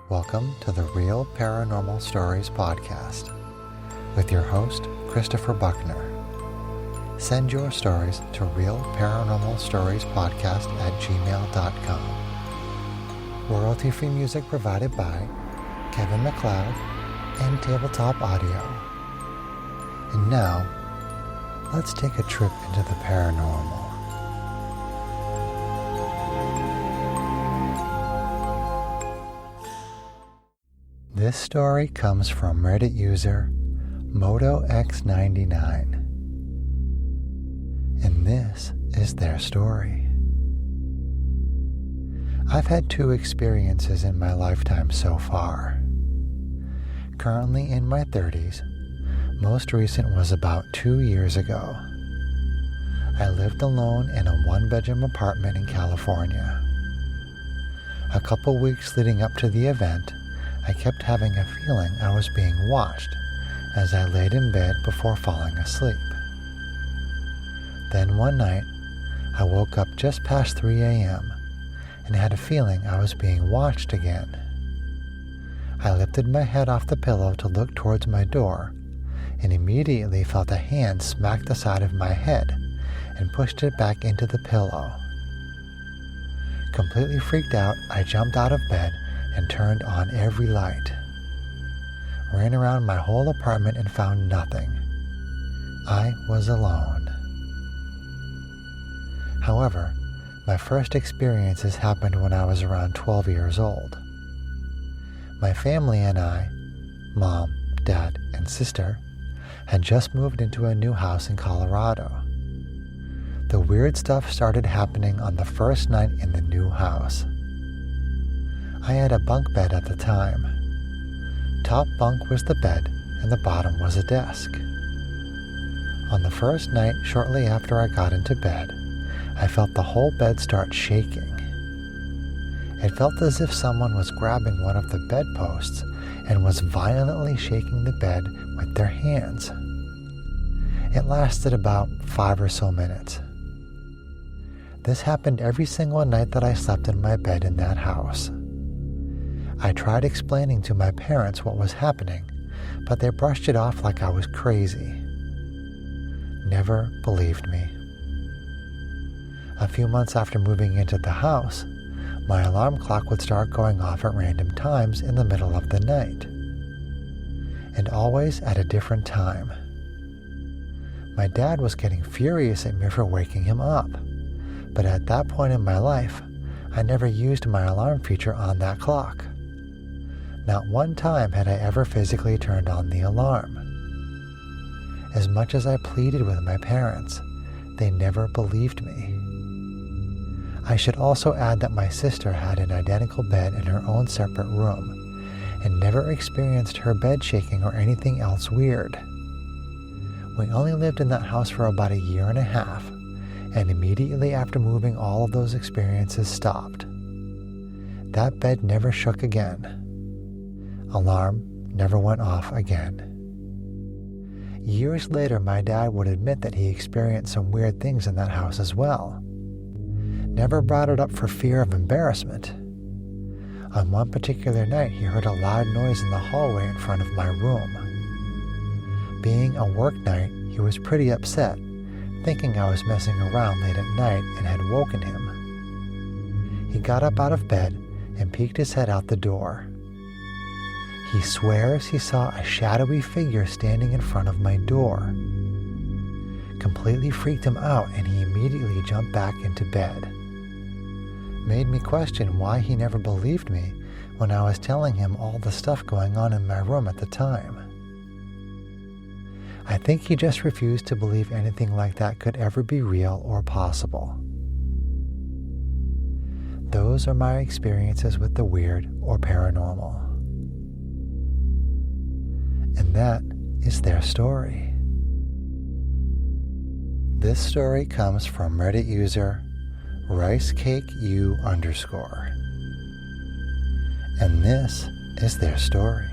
Welcome to the Real Paranormal Stories podcast with your host, Christopher Buckner. Send your stories to realparanormalstoriespodcast@gmail.com. Royalty-free music provided by Kevin MacLeod and Tabletop Audio. And now, let's take a trip into the paranormal. This story comes from Reddit user MotoX99, and this is their story. I've had two experiences in my lifetime so far. Currently in my 30s, most recent was about 2 years ago. I lived alone in a one-bedroom apartment in California. A couple weeks leading up to the event, I kept having a feeling I was being watched as I laid in bed before falling asleep. Then one night, I woke up just past 3 a.m. and had a feeling I was being watched again. I lifted my head off the pillow to look towards my door and immediately felt a hand smack the side of my head and pushed it back into the pillow. Completely freaked out, I jumped out of bed and turned on every light. Ran around my whole apartment and found nothing. I was alone. However, my first experiences happened when I was around 12 years old. My family and I, mom, dad, and sister, had just moved into a new house in Colorado. The weird stuff started happening on the first night in the new house. I had a bunk bed at the time. Top bunk was the bed and the bottom was a desk. On the first night, shortly after I got into bed, I felt the whole bed start shaking. It felt as if someone was grabbing one of the bedposts and was violently shaking the bed with their hands. It lasted about 5 or so minutes. This happened every single night that I slept in my bed in that house. I tried explaining to my parents what was happening, but they brushed it off like I was crazy. Never believed me. A few months after moving into the house, my alarm clock would start going off at random times in the middle of the night, and always at a different time. My dad was getting furious at me for waking him up, but at that point in my life, I never used my alarm feature on that clock. Not one time had I ever physically turned on the alarm. As much as I pleaded with my parents, they never believed me. I should also add that my sister had an identical bed in her own separate room and never experienced her bed shaking or anything else weird. We only lived in that house for about 1.5 years, and immediately after moving, all of those experiences stopped. That bed never shook again. Alarm never went off again. Years later, my dad would admit that he experienced some weird things in that house as well. Never brought it up for fear of embarrassment. On one particular night, he heard a loud noise in the hallway in front of my room. Being a work night, he was pretty upset, thinking I was messing around late at night and had woken him. He got up out of bed and peeked his head out the door. He swears he saw a shadowy figure standing in front of my door. Completely freaked him out, and he immediately jumped back into bed. Made me question why he never believed me when I was telling him all the stuff going on in my room at the time. I think he just refused to believe anything like that could ever be real or possible. Those are my experiences with the weird or paranormal. And that is their story. This story comes from Reddit user RiceCakeU_. And this is their story.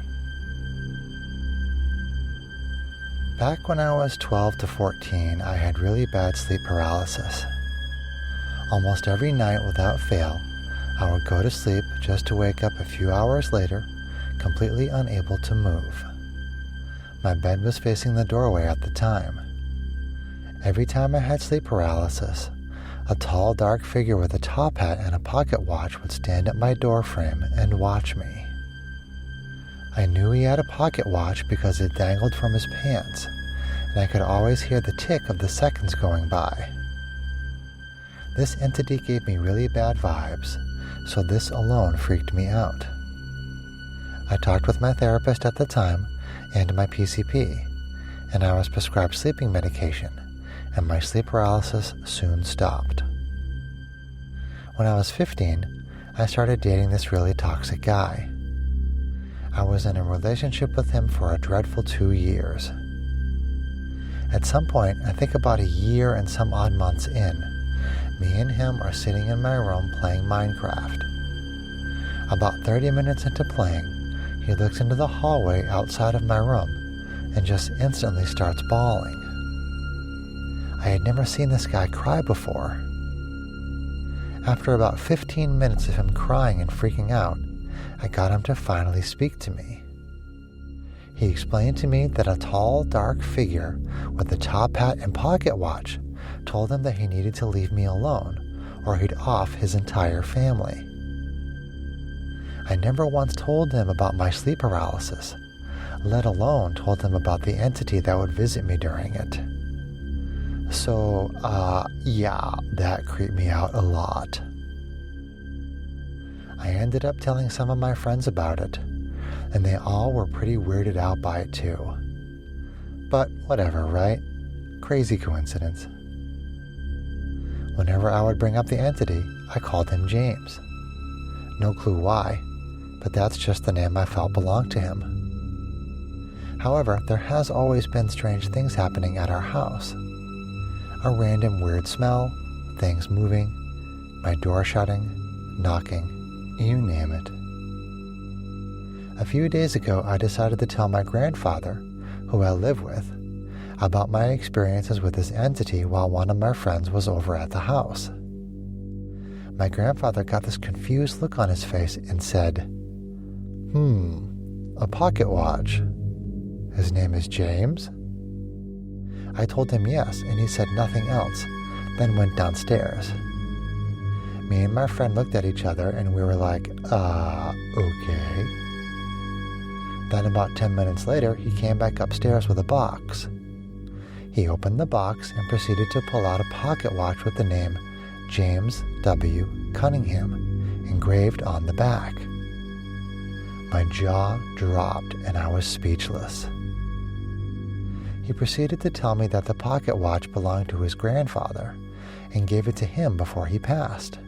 Back when I was 12 to 14, I had really bad sleep paralysis. Almost every night without fail, I would go to sleep just to wake up a few hours later, completely unable to move. My bed was facing the doorway at the time. Every time I had sleep paralysis, a tall, dark figure with a top hat and a pocket watch would stand at my doorframe and watch me. I knew he had a pocket watch because it dangled from his pants, and I could always hear the tick of the seconds going by. This entity gave me really bad vibes, so this alone freaked me out. I talked with my therapist at the time and my PCP, and I was prescribed sleeping medication, and my sleep paralysis soon stopped. When I was 15, I started dating this really toxic guy. I was in a relationship with him for a dreadful 2 years. At some point, I think about a year and some odd months in, me and him are sitting in my room playing Minecraft. About 30 minutes into playing, he looks into the hallway outside of my room and just instantly starts bawling. I had never seen this guy cry before. After about 15 minutes of him crying and freaking out, I got him to finally speak to me. He explained to me that a tall, dark figure with a top hat and pocket watch told him that he needed to leave me alone or he'd off his entire family. I never once told him about my sleep paralysis, let alone told him about the entity that would visit me during it. So, yeah, that creeped me out a lot. I ended up telling some of my friends about it, and they all were pretty weirded out by it too. But whatever, right? Crazy coincidence. Whenever I would bring up the entity, I called him James. No clue why, but that's just the name I felt belonged to him. However, there has always been strange things happening at our house. A random weird smell, things moving, my door shutting, knocking, you name it. A few days ago, I decided to tell my grandfather, who I live with, about my experiences with this entity while one of my friends was over at the house. My grandfather got this confused look on his face and said, a pocket watch. His name is James? I told him yes, and he said nothing else, then went downstairs. Me and my friend looked at each other and we were like, okay. Then about 10 minutes later, he came back upstairs with a box. He opened the box and proceeded to pull out a pocket watch with the name James W. Cunningham engraved on the back. My jaw dropped and I was speechless. He proceeded to tell me that the pocket watch belonged to his grandfather and gave it to him before he passed.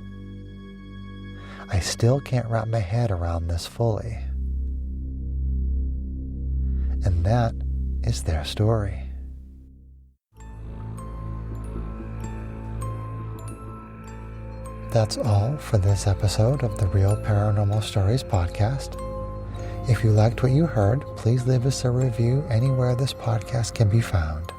I still can't wrap my head around this fully. And that is their story. That's all for this episode of the Real Paranormal Stories podcast. If you liked what you heard, please leave us a review anywhere this podcast can be found.